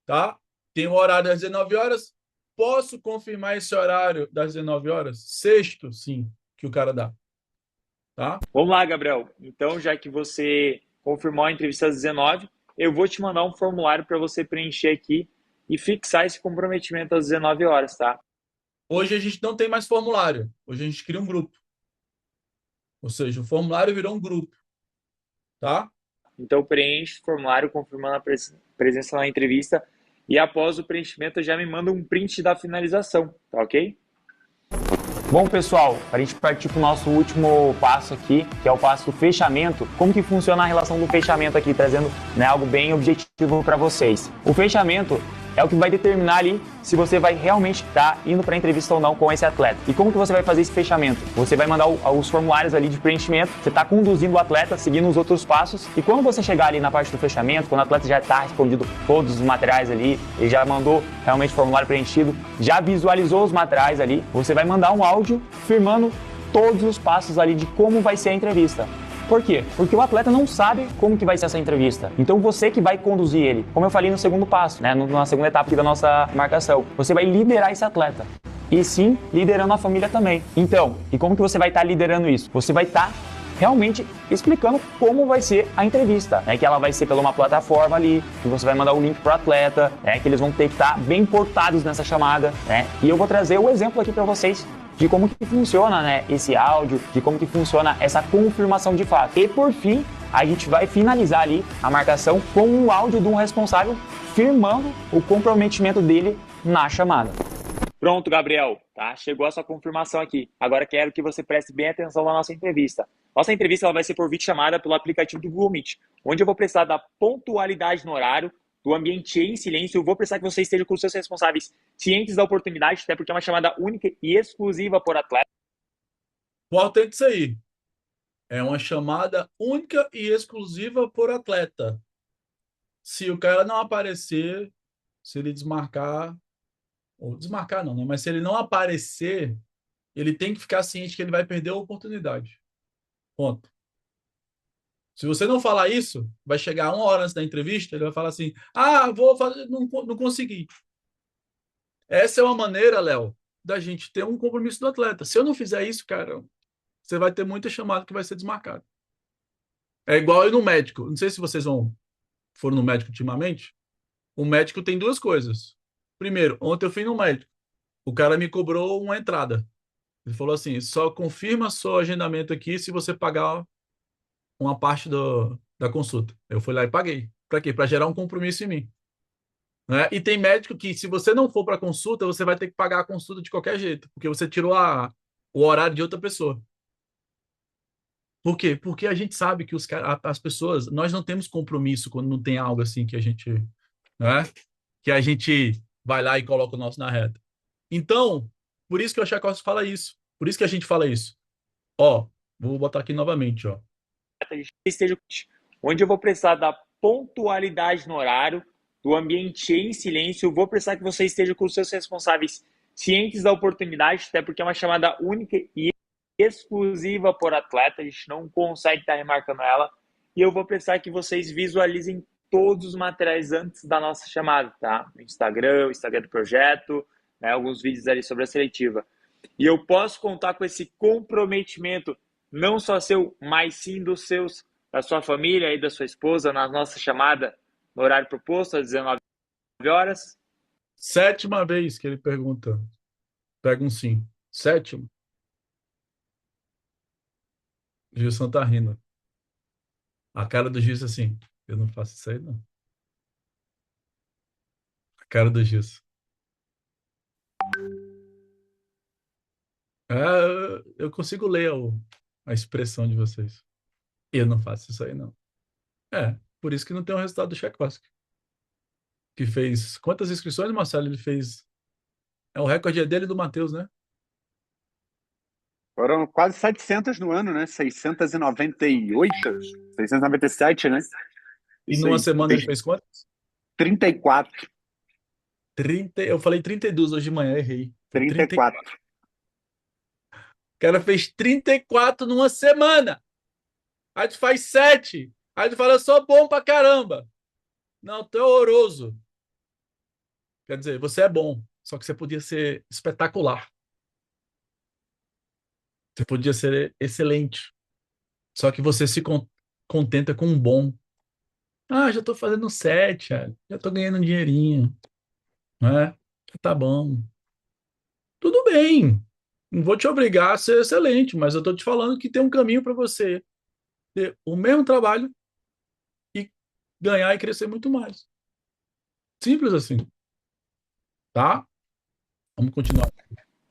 tá? Tem o horário das 19 horas. Posso confirmar esse horário das 19 horas? Sexto, sim. que o cara dá, tá? Vamos lá, Gabriel. Então, já que você confirmou a entrevista às 19, eu vou te mandar um formulário para você preencher aqui e fixar esse comprometimento às 19 horas, tá? Hoje a gente não tem mais formulário. Hoje a gente cria um grupo. Ou seja, o formulário virou um grupo, tá? Então, preenche o formulário confirmando a presença na entrevista e após o preenchimento já me manda um print da finalização, tá ok? Bom, pessoal, para a gente partir para o nosso último passo aqui, que é o passo do fechamento, como que funciona a relação do fechamento aqui, trazendo, né, algo bem objetivo para vocês. O fechamento é o que vai determinar ali se você vai realmente estar indo para a entrevista ou não com esse atleta. E como que você vai fazer esse fechamento? Você vai mandar os formulários ali de preenchimento, você está conduzindo o atleta, seguindo os outros passos, e quando você chegar ali na parte do fechamento, quando o atleta já está respondido todos os materiais ali, ele já mandou realmente o formulário preenchido, já visualizou os materiais ali, você vai mandar um áudio firmando todos os passos ali de como vai ser a entrevista. Por quê? Porque o atleta não sabe como que vai ser essa entrevista. Então você que vai conduzir ele, como eu falei no segundo passo, né, na segunda etapa aqui da nossa marcação, você vai liderar esse atleta. E sim, liderando a família também. Então, e como que você vai estar liderando isso? Você vai estar realmente explicando como vai ser a entrevista, né? Que ela vai ser pela uma plataforma ali, que você vai mandar o link pro atleta, né? Que eles vão ter que estar bem portados nessa chamada, né? E eu vou trazer o exemplo aqui para vocês de como que funciona, né, esse áudio, de como que funciona essa confirmação de fato. E por fim, a gente vai finalizar ali a marcação com um áudio de um responsável firmando o comprometimento dele na chamada. Pronto, Gabriel, tá? Chegou a sua confirmação aqui. Agora quero que você preste bem atenção na nossa entrevista. Nossa entrevista ela vai ser por videochamada pelo aplicativo do Google Meet, onde eu vou precisar da pontualidade no horário, do ambiente em silêncio. Eu vou precisar que você esteja com os seus responsáveis cientes da oportunidade, até porque é uma chamada única e exclusiva por atleta. Importante isso aí. É uma chamada única e exclusiva por atleta. Se o cara não aparecer, se ele desmarcar, ou desmarcar não, né? Mas se ele não aparecer, ele tem que ficar ciente que ele vai perder a oportunidade. Ponto. Se você não falar isso, vai chegar 1 hora antes da entrevista, ele vai falar assim: ah, vou fazer, não consegui. Essa é uma maneira, Léo, da gente ter um compromisso do atleta. Se eu não fizer isso, cara, você vai ter muita chamada que vai ser desmarcada. É igual ir no médico. Não sei se vocês foram no médico ultimamente. O médico tem duas coisas. Primeiro, ontem eu fui no médico. O cara me cobrou uma entrada. Ele falou assim: só confirma seu agendamento aqui se você pagar uma parte da consulta. Eu fui lá e paguei. Para quê? Para gerar um compromisso em mim. Né? E tem médico que, se você não for para consulta, você vai ter que pagar a consulta de qualquer jeito, porque você tirou o horário de outra pessoa. Por quê? Porque a gente sabe que as pessoas, nós não temos compromisso quando não tem algo assim que a gente, né? Que a gente vai lá e coloca o nosso na reta. Então, por isso que o Chacos fala isso. Por isso que a gente fala isso. Ó, vou botar aqui novamente, ó. Esteja onde eu vou precisar da pontualidade no horário, do ambiente em silêncio. Eu vou precisar que você esteja com os seus responsáveis cientes da oportunidade, até porque é uma chamada única e exclusiva por atleta. A gente não consegue estar remarcando ela. E eu vou precisar que vocês visualizem todos os materiais antes da nossa chamada, tá? No Instagram, o Instagram do projeto, né? Alguns vídeos ali sobre a seletiva. E eu posso contar com esse comprometimento, não só seu, mas sim dos seus, da sua família e da sua esposa, na nossa chamada no horário proposto, às 19 horas. 7ª vez que ele pergunta. Pega um sim. 7º. Gilson tá rindo. A cara do Gilson assim: eu não faço isso aí, não. A cara do Gilson. Eu consigo ler a expressão de vocês. Eu não faço isso aí, não. Por isso que não tem o resultado do Tchaikovsky. Que fez... Quantas inscrições, Marcelo, ele fez? O recorde é dele e do Matheus, né? Foram quase 700 no ano, né? 698, 697, né? E Isso numa aí. semana ele fez quantas? 34. 30, eu falei 32 hoje de manhã, errei. Foi 34. O cara fez 34 numa semana. Aí tu faz 7. Aí tu fala: eu sou bom pra caramba. Não, tu é horroroso. Quer dizer, você é bom, só que você podia ser espetacular. Você podia ser excelente. Só que você se contenta com um bom. Ah, já tô fazendo 7, já tô ganhando um dinheirinho, né? Já tá bom. Tudo bem. Não vou te obrigar a ser excelente, mas eu tô te falando que tem um caminho para você ter o mesmo trabalho e ganhar e crescer muito mais. Simples assim, tá? Vamos continuar.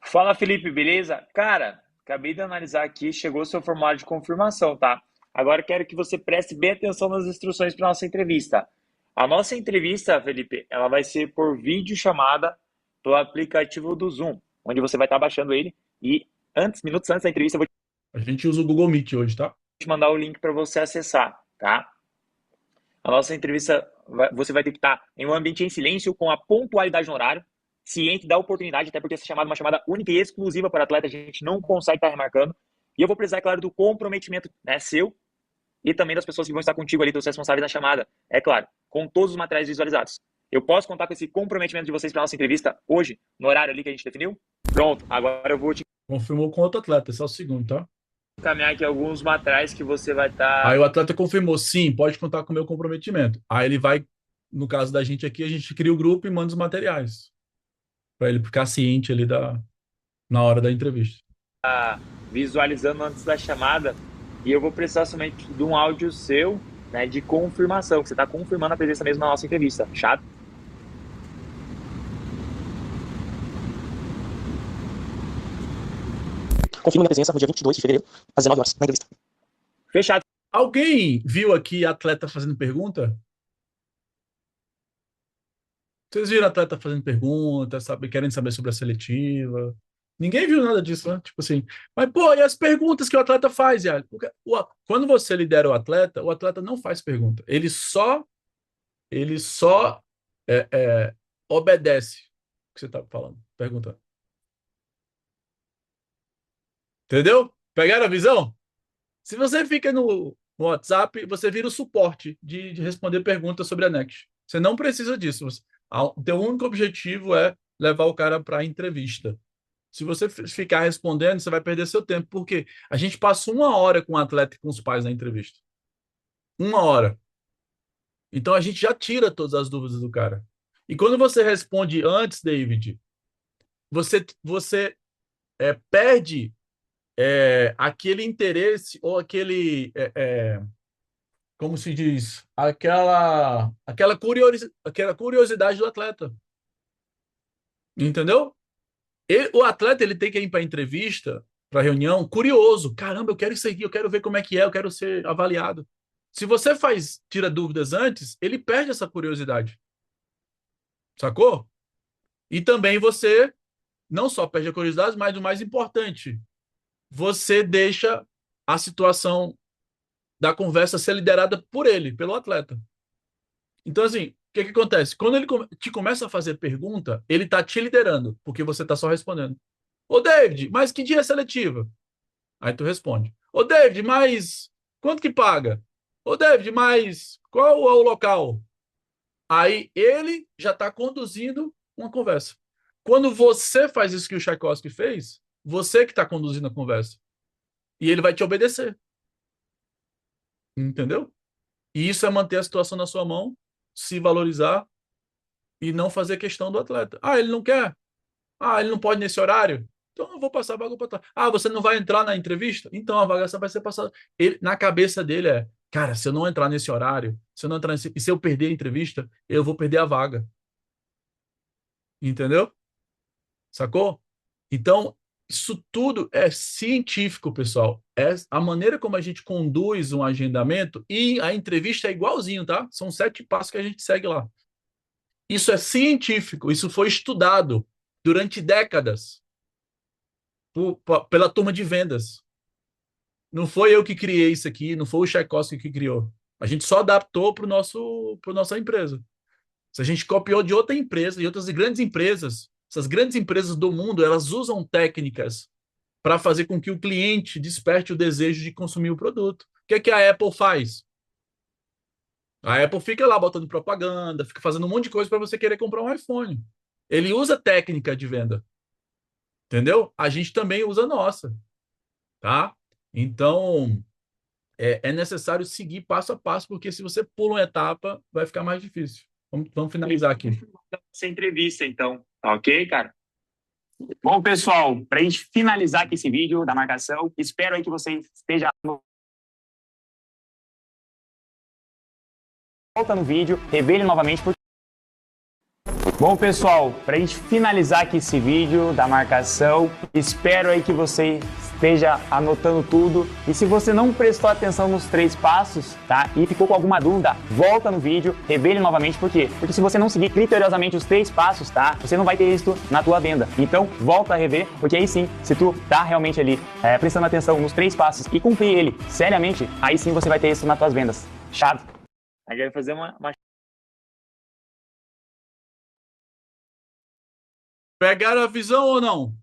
Fala, Felipe, beleza? Cara, acabei de analisar aqui, chegou o seu formulário de confirmação, tá? Agora quero que você preste bem atenção nas instruções para nossa entrevista. A nossa entrevista, Felipe, ela vai ser por vídeo chamada pelo aplicativo do Zoom, onde você vai estar baixando ele e minutos antes da entrevista, eu vou A gente usa o Google Meet hoje, tá? te mandar o link para você acessar, tá? A nossa entrevista, você vai ter que estar em um ambiente em silêncio, com a pontualidade no horário, ciente da oportunidade, até porque essa chamada é uma chamada única e exclusiva para atleta, a gente não consegue estar remarcando. E eu vou precisar, claro, do comprometimento, né, seu e também das pessoas que vão estar contigo ali, dos responsáveis da chamada, é claro, com todos os materiais visualizados. Eu posso contar com esse comprometimento de vocês para a nossa entrevista hoje, no horário ali que a gente definiu? Pronto, agora eu vou te Confirmou com outro atleta, esse é o segundo, tá? encaminhar aqui alguns materiais que você vai estar... Aí o atleta confirmou, sim, pode contar com o meu comprometimento. Aí ele vai, no caso da gente aqui, a gente cria o grupo e manda os materiais. Para ele ficar ciente ali na hora da entrevista. visualizando antes da chamada e eu vou precisar somente de um áudio seu, né, de confirmação, que você está confirmando a presença mesmo na nossa entrevista. Chato? Confirmo minha presença no dia 22 de fevereiro, às 19 horas, na entrevista. Fechado. Alguém viu aqui atleta fazendo pergunta? Vocês viram atleta fazendo pergunta, sabe, querendo saber sobre a seletiva? Ninguém viu nada disso, né? Tipo assim, mas pô, e as perguntas que o atleta faz, Yali? Porque quando você lidera o atleta não faz pergunta. Ele só é, é, obedece o que você está falando, perguntando. Entendeu? Pegaram a visão? Se você fica no WhatsApp, você vira o suporte de responder perguntas sobre a Next. Você não precisa disso. O teu único objetivo é levar o cara para a entrevista. Se você ficar respondendo, você vai perder seu tempo, porque a gente passa 1 hora com o atleta e com os pais na entrevista. 1 hora. Então a gente já tira todas as dúvidas do cara. E quando você responde antes, David, você perde aquele interesse ou como se diz, aquela curiosidade do atleta. Entendeu? O atleta ele tem que ir para a entrevista, para a reunião, curioso. Caramba, eu quero isso aqui, eu quero ver como é que é, eu quero ser avaliado. Se você tira dúvidas antes, ele perde essa curiosidade. Sacou? E também você não só perde a curiosidade, mas o mais importante, você deixa a situação da conversa ser liderada por ele, pelo atleta. Então, assim, o que acontece? Quando ele te começa a fazer pergunta, ele tá te liderando, porque você tá só respondendo. Ô, David, mas que dia é seletiva? Aí tu responde. Ô, David, mas quanto que paga? Ô, David, mas qual é o local? Aí ele já está conduzindo uma conversa. Quando você faz isso que o Tchaikovsky fez, você que está conduzindo a conversa. E ele vai te obedecer. Entendeu? E isso é manter a situação na sua mão, se valorizar e não fazer questão do atleta. Ah, ele não quer? Ah, ele não pode nesse horário? Então eu vou passar a vaga para trás. Ah, você não vai entrar na entrevista? Então a vaga vai ser passada. Na cabeça dele cara, se eu não entrar nesse horário, se eu não entrar e se eu perder a entrevista, eu vou perder a vaga. Entendeu? Sacou? Então, isso tudo é científico, pessoal. É a maneira como a gente conduz um agendamento e a entrevista é igualzinho, tá? São 7 passos que a gente segue lá. Isso é científico, isso foi estudado durante décadas pela turma de vendas. Não foi eu que criei isso aqui, não foi o Tchaikovsky que criou. A gente só adaptou para nossa empresa. Se a gente copiou de outra empresa, de outras grandes empresas, essas grandes empresas do mundo, elas usam técnicas para fazer com que o cliente desperte o desejo de consumir o produto. O que é que a Apple faz? A Apple fica lá botando propaganda, fica fazendo um monte de coisa para você querer comprar um iPhone. Ele usa técnica de venda. Entendeu? A gente também usa a nossa. tá? Então, é necessário seguir passo a passo, porque se você pula uma etapa, vai ficar mais difícil. Vamos finalizar aqui. Essa entrevista, então. Tá ok, cara? Bom, pessoal, para a gente finalizar aqui esse vídeo da marcação, espero aí que você esteja... Volta no vídeo, revele novamente. Bom, pessoal, para a gente finalizar aqui esse vídeo da marcação, espero aí que você esteja anotando tudo. E se você não prestou atenção nos 3 passos, tá? E ficou com alguma dúvida, volta no vídeo, revele novamente. Por quê? Porque se você não seguir criteriosamente os 3 passos, tá? Você não vai ter êxito na tua venda. Então, volta a rever, porque aí sim, se tu tá realmente ali prestando atenção nos 3 passos e cumprir ele seriamente, aí sim você vai ter êxito nas tuas vendas. Chato. Aí vai fazer uma... Pegaram a visão ou não?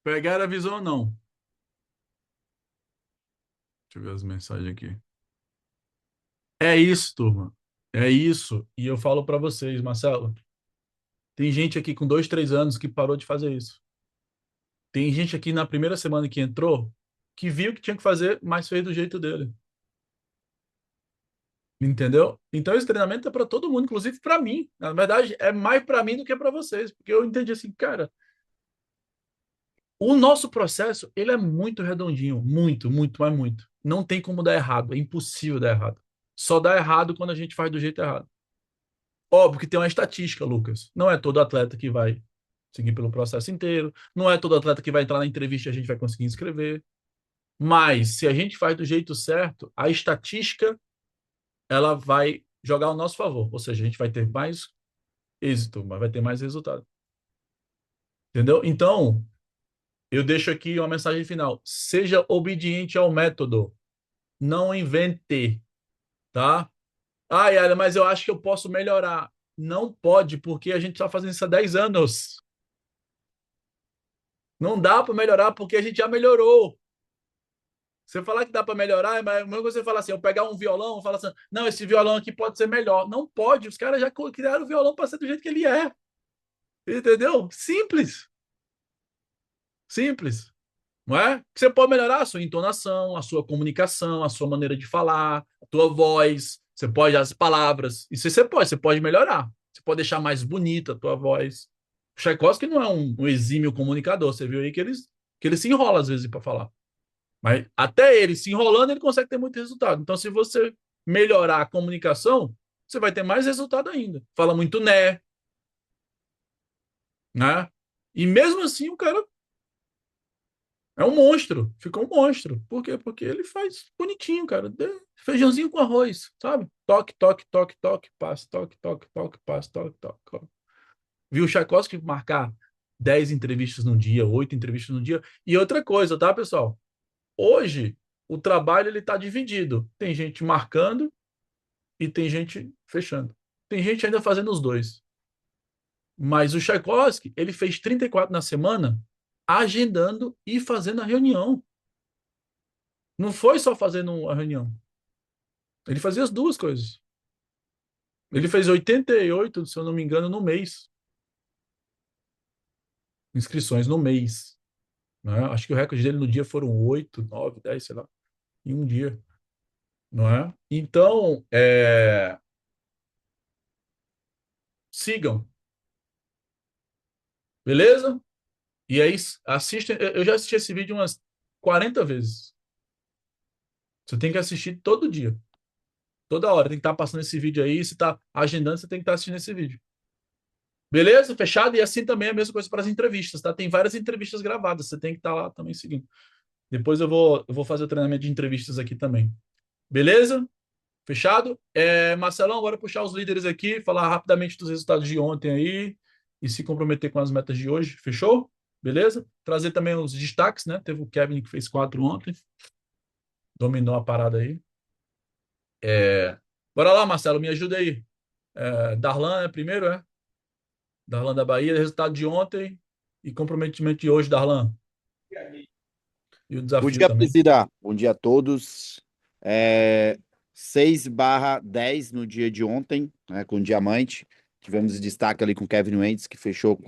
Pegaram a visão ou não? Deixa eu ver as mensagens aqui. É isso, turma. É isso. E eu falo para vocês, Marcelo. Tem gente aqui com 2, 3 anos que parou de fazer isso. Tem gente aqui na primeira semana que entrou que viu que tinha que fazer, mas fez do jeito dele. Entendeu? Então esse treinamento é para todo mundo, inclusive para mim. Na verdade, é mais para mim do que para vocês, porque eu entendi assim, cara, o nosso processo, ele é muito redondinho, muito, muito, mas muito. Não tem como dar errado, é impossível dar errado. Só dá errado quando a gente faz do jeito errado. Óbvio que tem uma estatística, Lucas. Não é todo atleta que vai seguir pelo processo inteiro, não é todo atleta que vai entrar na entrevista e a gente vai conseguir inscrever. Mas se a gente faz do jeito certo, a estatística ela vai jogar ao nosso favor, ou seja, a gente vai ter mais êxito, mas vai ter mais resultado. Entendeu? Então, eu deixo aqui uma mensagem final. Seja obediente ao método. Não invente, tá? Ah, Yara, mas eu acho que eu posso melhorar. Não pode, porque a gente está fazendo isso há 10 anos. Não dá para melhorar porque a gente já melhorou. Você falar que dá para melhorar, mas quando você fala assim, eu pegar um violão, fala assim, não, esse violão aqui pode ser melhor. Não pode, os caras já criaram o violão para ser do jeito que ele é. Entendeu? Simples. Simples. Não é? Que você pode melhorar a sua entonação, a sua comunicação, a sua maneira de falar, a tua voz, você pode as palavras. Isso você pode melhorar. Você pode deixar mais bonita a tua voz. O Tchaikovsky não é um exímio comunicador, você viu aí que ele se enrola às vezes para falar. Mas até ele se enrolando, ele consegue ter muito resultado. Então, se você melhorar a comunicação, você vai ter mais resultado ainda. Fala muito né? E mesmo assim, o cara é um monstro, ficou um monstro. Por quê? Porque ele faz bonitinho, cara. Feijãozinho com arroz, sabe? Toque, toque, toque, toque, passe, toque, toque, toque, passe, toque, toque, toque. Viu o Tchaikovsky marcar 10 entrevistas no dia, 8 entrevistas no dia. E outra coisa, tá, pessoal? Hoje, o trabalho ele tá dividido. Tem gente marcando e tem gente fechando. Tem gente ainda fazendo os dois. Mas o Tchaikovsky, ele fez 34 na semana, agendando e fazendo a reunião. Não foi só fazendo a reunião. Ele fazia as duas coisas. Ele fez 88, se eu não me engano, no mês. Inscrições no mês. Né? Acho que o recorde dele no dia foram 8, 9, 10, sei lá, em um dia. Não é? Então, sigam. Beleza? E aí, assistem. Eu já assisti esse vídeo umas 40 vezes. Você tem que assistir todo dia. Toda hora. Tem que estar passando esse vídeo aí. Se está agendando, você tem que estar assistindo esse vídeo. Beleza? Fechado? E assim também é a mesma coisa para as entrevistas, tá? Tem várias entrevistas gravadas. Você tem que estar lá também seguindo. Depois eu vou fazer o treinamento de entrevistas aqui também. Beleza? Fechado? Marcelão, agora puxar os líderes aqui, falar rapidamente dos resultados de ontem aí e se comprometer com as metas de hoje. Fechou? Beleza? Trazer também os destaques, né? Teve o Kevin que fez 4 ontem. Dominou a parada aí. Bora lá, Marcelo, me ajuda aí. Darlan, né? Primeiro, Darlan da Bahia, resultado de ontem e comprometimento de hoje, Darlan. E o Bom desafio dia, também. Presida. Bom dia a todos. 6/10 no dia de ontem, né, com diamante. Tivemos destaque ali com Kevin Wentz, que fechou